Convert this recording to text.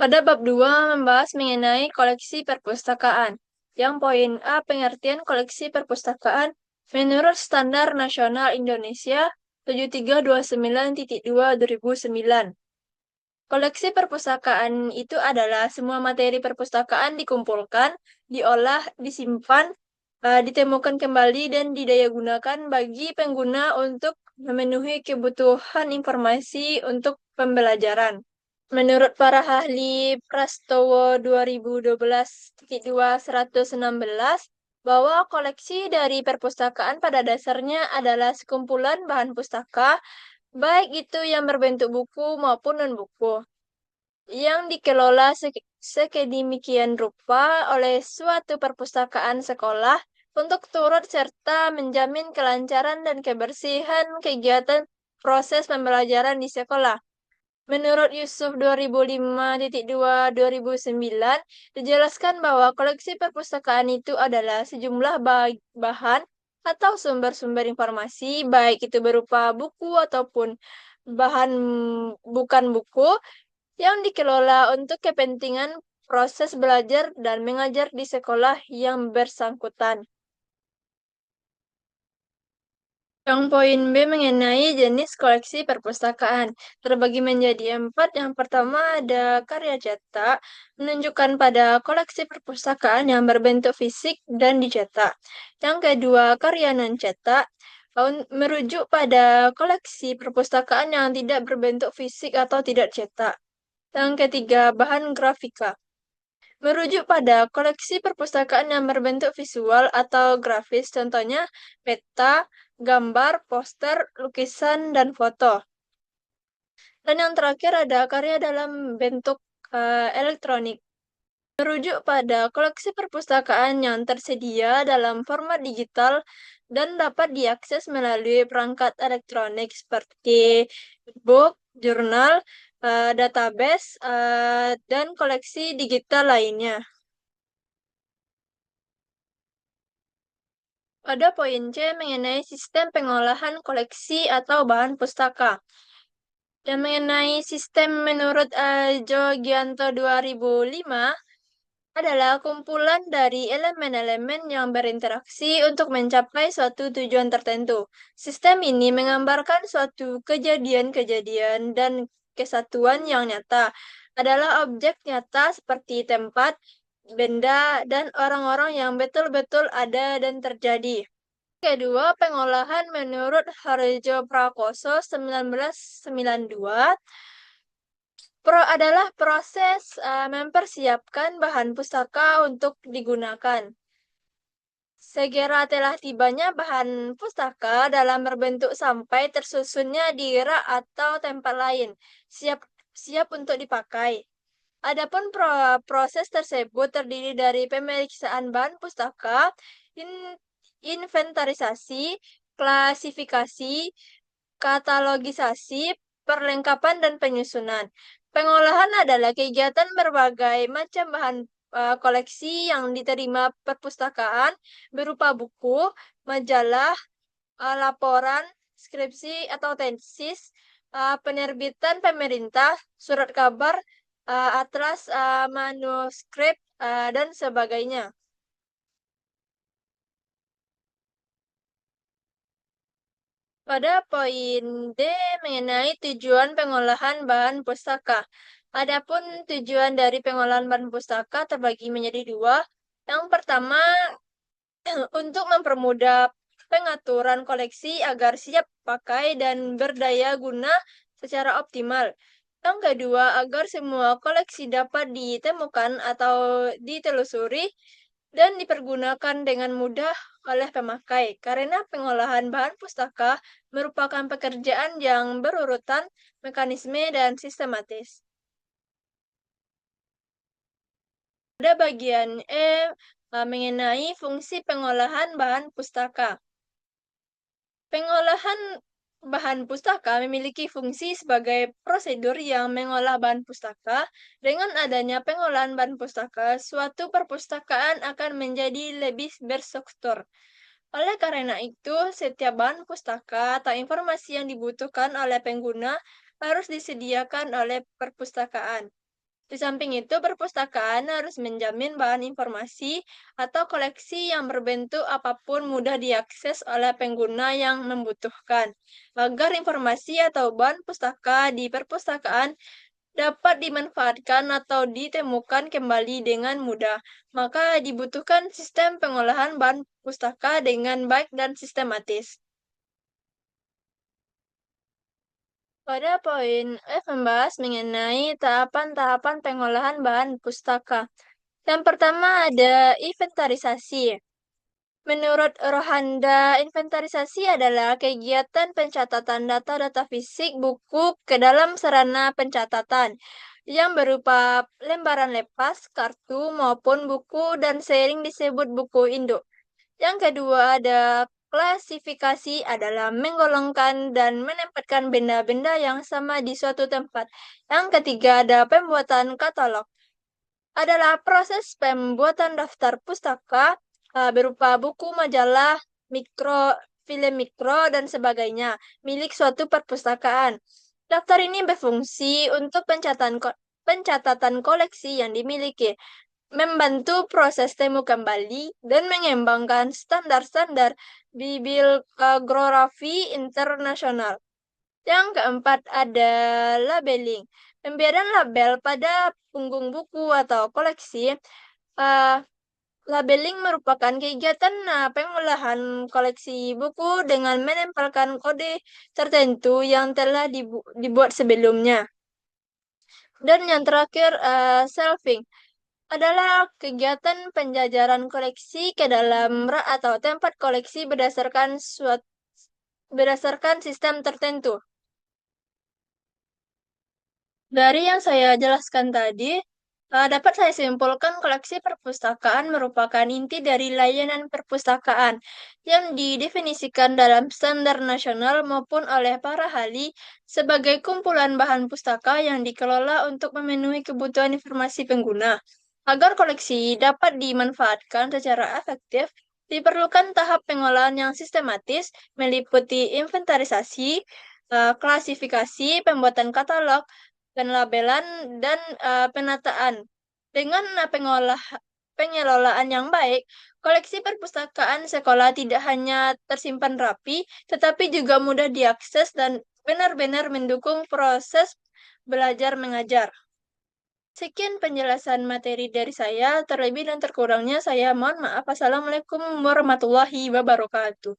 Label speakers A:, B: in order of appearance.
A: Pada bab 2 membahas mengenai koleksi perpustakaan. Yang poin A, pengertian koleksi perpustakaan menurut Standar Nasional Indonesia 7329.2/2009. Koleksi perpustakaan itu adalah semua materi perpustakaan dikumpulkan, diolah, disimpan, ditemukan kembali, dan didayagunakan bagi pengguna untuk memenuhi kebutuhan informasi untuk pembelajaran. Menurut para ahli Prastowo 2012.2/116, bahwa koleksi dari perpustakaan pada dasarnya adalah sekumpulan bahan pustaka, baik itu yang berbentuk buku maupun non-buku, yang dikelola sedemikian rupa oleh suatu perpustakaan sekolah untuk turut serta menjamin kelancaran dan kebersihan kegiatan proses pembelajaran di sekolah. Menurut Yusuf 2005.2/2009, dijelaskan bahwa koleksi perpustakaan itu adalah sejumlah bahan atau sumber-sumber informasi, baik itu berupa buku ataupun bahan bukan buku, yang dikelola untuk kepentingan proses belajar dan mengajar di sekolah yang bersangkutan. Yang poin B mengenai jenis koleksi perpustakaan, terbagi menjadi 4. Yang pertama ada karya cetak, menunjukkan pada koleksi perpustakaan yang berbentuk fisik dan dicetak. Yang kedua, karya non-cetak, merujuk pada koleksi perpustakaan yang tidak berbentuk fisik atau tidak cetak. Yang ketiga, bahan grafika, merujuk pada koleksi perpustakaan yang berbentuk visual atau grafis, contohnya peta, gambar, poster, lukisan, dan foto. Dan yang terakhir ada karya dalam bentuk elektronik, merujuk pada koleksi perpustakaan yang tersedia dalam format digital dan dapat diakses melalui perangkat elektronik seperti book, jurnal, database, dan koleksi digital lainnya. Pada poin C mengenai sistem pengolahan koleksi atau bahan pustaka. Dan mengenai sistem menurut Jogianto 2005, adalah kumpulan dari elemen-elemen yang berinteraksi untuk mencapai suatu tujuan tertentu. Sistem ini menggambarkan suatu kejadian-kejadian dan kesatuan yang nyata, adalah objek nyata seperti tempat, benda, dan orang-orang yang betul-betul ada dan terjadi. Kedua, pengolahan menurut Harjo Prakoso 1992 adalah proses mempersiapkan bahan pustaka untuk digunakan. Segera telah tibanya bahan pustaka dalam berbentuk sampai tersusunnya di rak atau tempat lain, siap untuk dipakai. Adapun proses tersebut terdiri dari pemeriksaan bahan pustaka, inventarisasi, klasifikasi, katalogisasi, perlengkapan, dan penyusunan. Pengolahan adalah kegiatan berbagai macam bahan koleksi yang diterima perpustakaan berupa buku, majalah, laporan, skripsi atau tesis, penerbitan pemerintah, surat kabar, atlas, manuskrip, dan sebagainya. Pada poin D mengenai tujuan pengolahan bahan pustaka. Adapun tujuan dari pengolahan bahan pustaka terbagi menjadi 2. Yang pertama, untuk mempermudah pengaturan koleksi agar siap pakai dan berdaya guna secara optimal. Yang kedua, agar semua koleksi dapat ditemukan atau ditelusuri dan dipergunakan dengan mudah oleh pemakai, karena pengolahan bahan pustaka merupakan pekerjaan yang berurutan, mekanisme, dan sistematis. Pada bagian E, mengenai fungsi pengolahan bahan pustaka. Pengolahan bahan pustaka memiliki fungsi sebagai prosedur yang mengolah bahan pustaka. Dengan adanya pengolahan bahan pustaka, suatu perpustakaan akan menjadi lebih berstruktur. Oleh karena itu, setiap bahan pustaka atau informasi yang dibutuhkan oleh pengguna harus disediakan oleh perpustakaan. Di samping itu, perpustakaan harus menjamin bahan informasi atau koleksi yang berbentuk apapun mudah diakses oleh pengguna yang membutuhkan, agar informasi atau bahan pustaka di perpustakaan dapat dimanfaatkan atau ditemukan kembali dengan mudah. Maka dibutuhkan sistem pengolahan bahan pustaka dengan baik dan sistematis. Pada poin F membahas mengenai tahapan-tahapan pengolahan bahan pustaka. Yang pertama ada inventarisasi. Menurut Rohanda, inventarisasi adalah kegiatan pencatatan data-data fisik buku ke dalam sarana pencatatan yang berupa lembaran lepas, kartu, maupun buku dan sering disebut buku induk. Yang kedua ada klasifikasi adalah menggolongkan dan menempatkan benda-benda yang sama di suatu tempat. Yang ketiga ada pembuatan katalog adalah proses pembuatan daftar pustaka berupa buku, majalah, film mikro, dan sebagainya milik suatu perpustakaan. Daftar ini berfungsi untuk pencatatan koleksi yang dimiliki, membantu proses temu kembali, dan mengembangkan standar-standar bibliografi internasional. Yang keempat ada labeling. Pemberian label pada punggung buku atau koleksi. Uh, Labeling merupakan kegiatan pengolahan koleksi buku dengan menempelkan kode tertentu yang telah dibuat sebelumnya. Dan yang terakhir, shelving adalah kegiatan penjajaran koleksi ke dalam rak atau tempat koleksi berdasarkan sistem tertentu. Dari yang saya jelaskan tadi, dapat saya simpulkan koleksi perpustakaan merupakan inti dari layanan perpustakaan yang didefinisikan dalam standar nasional maupun oleh para ahli sebagai kumpulan bahan pustaka yang dikelola untuk memenuhi kebutuhan informasi pengguna. Agar koleksi dapat dimanfaatkan secara efektif, diperlukan tahap pengolahan yang sistematis, meliputi inventarisasi, klasifikasi, pembuatan katalog, penlabelan, dan penataan. Dengan pengelolaan yang baik, koleksi perpustakaan sekolah tidak hanya tersimpan rapi, tetapi juga mudah diakses dan benar-benar mendukung proses belajar mengajar. Sekian penjelasan materi dari saya, terlebih dan terkurangnya saya mohon maaf. Assalamualaikum warahmatullahi wabarakatuh.